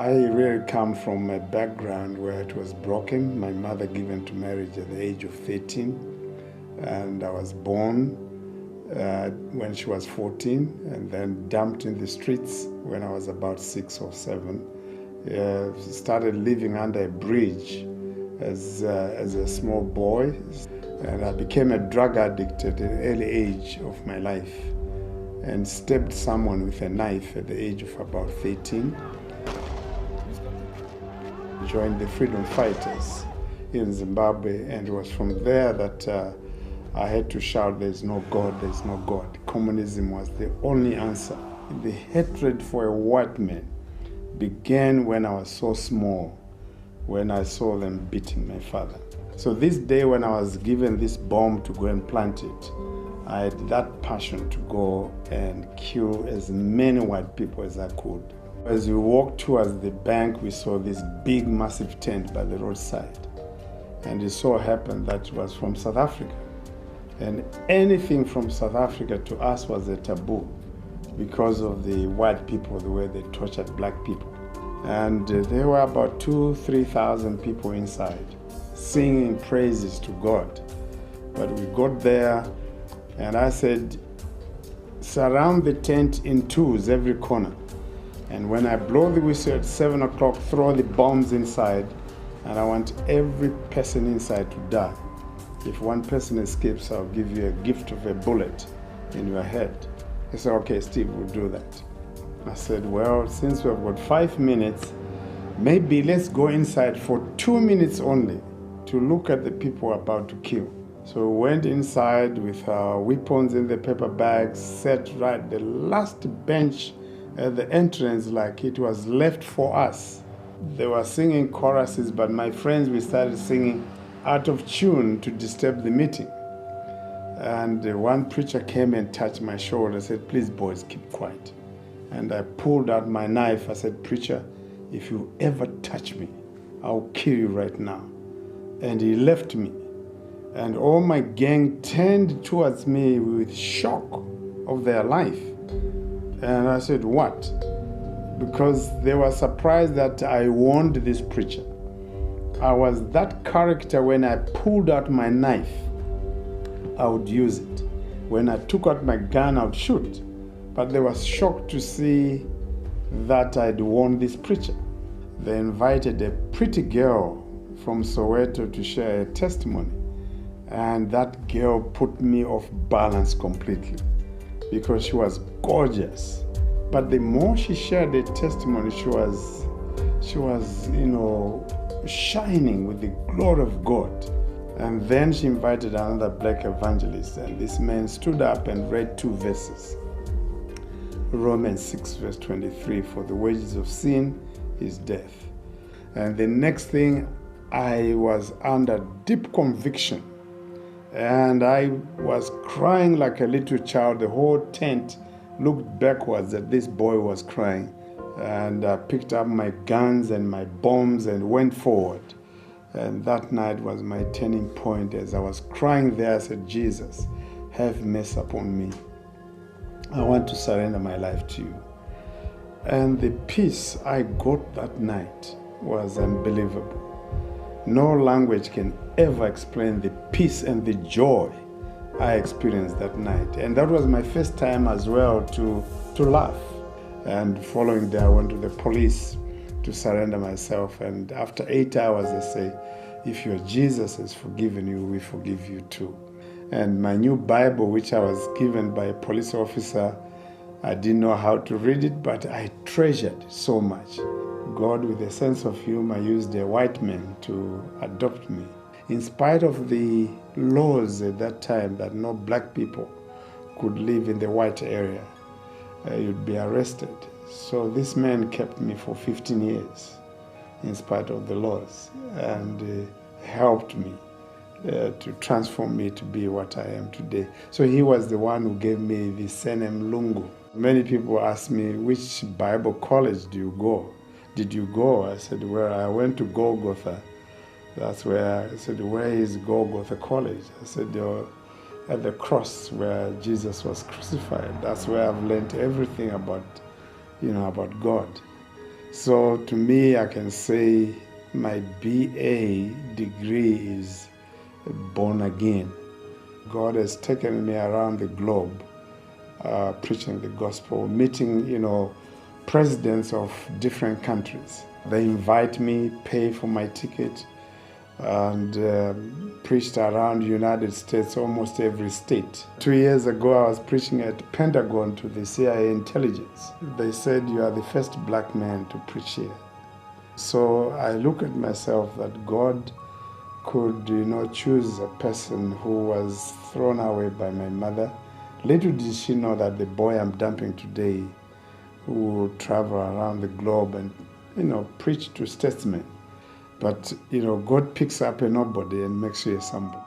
I really come from a background where it was broken. My mother given to marriage at the age of 13, and I was born when she was 14, and then dumped in the streets when I was about 6 or 7. Started living under a bridge as a small boy, and I became a drug addict at an early age of my life, and stabbed someone with a knife at the age of about 13. Joined the freedom fighters in Zimbabwe, and it was from there that I had to shout, "There's no God, there's no God." Communism was the only answer. The hatred for a white man began when I was so small, when I saw them beating my father. So this day when I was given this bomb to go and plant it, I had that passion to go and kill as many white people as I could. As we walked towards the bank, we saw this big, massive tent by the roadside. And it so happened that it was from South Africa. And anything from South Africa to us was a taboo because of the white people, the way they tortured black people. And there were about 2,000-3,000 people inside singing praises to God. But we got there, and I said, surround the tent in twos, every corner. And when I blow the whistle at 7 o'clock, throw the bombs inside, and I want every person inside to die. If one person escapes, I'll give you a gift of a bullet in your head. He said, okay, Steve, we'll do that. I said, well, since we've got 5 minutes, maybe let's go inside for 2 minutes only to look at the people we're about to kill. So we went inside with our weapons in the paper bags, sat right the last bench at the entrance, like it was left for us. They were singing choruses, but my friends, we started singing out of tune to disturb the meeting. And one preacher came and touched my shoulder and said, please boys, keep quiet. And I pulled out my knife. I said, preacher, if you ever touch me, I'll kill you right now. And he left me. And all my gang turned towards me with shock of their life. And I said, what? Because they were surprised that I warned this preacher. I was that character. When I pulled out my knife, I would use it. When I took out my gun, I would shoot. But they were shocked to see that I'd warned this preacher. They invited a pretty girl from Soweto to share a testimony. And that girl put me off balance completely, because she was gorgeous. But the more she shared the testimony, she was, shining with the glory of God. And then she invited another black evangelist, and this man stood up and read 2 verses. Romans 6 verse 23, for the wages of sin is death. And the next thing, I was under deep conviction. And I was crying like a little child. The whole tent looked backwards that this boy was crying. And I picked up my guns and my bombs and went forward. And that night was my turning point. As I was crying there, I said, Jesus, have mercy upon me. I want to surrender my life to you. And the peace I got that night was unbelievable. No language can ever explain the peace and the joy I experienced that night. And that was my first time as well to laugh. And following that, I went to the police to surrender myself. And after 8 hours, they say, if your Jesus has forgiven you, we forgive you too. And my new Bible, which I was given by a police officer, I didn't know how to read it, but I treasured so much. God, with a sense of humor, used a white man to adopt me. In spite of the laws at that time that no black people could live in the white area, you'd be arrested. So this man kept me for 15 years in spite of the laws, and helped me to transform me to be what I am today. So he was the one who gave me the surname Lungu. Many people ask me, which Bible college did you go? I said, well, I went to Golgotha. That's where I said, where is Golgotha College? I said, at the cross where Jesus was crucified. That's where I've learned everything about God. So to me, I can say my BA degree is born again. God has taken me around the globe, preaching the gospel, meeting, presidents of different countries. They invite me, pay for my ticket, and preached around the United States, almost every state. 2 years ago, I was preaching at Pentagon to the CIA intelligence. They said, "You are the first black man to preach here." So I look at myself that God could, choose a person who was thrown away by my mother. Little did she know that the boy I'm dumping today would travel around the globe and, preach to statesmen. But, God picks up a nobody and makes you a somebody.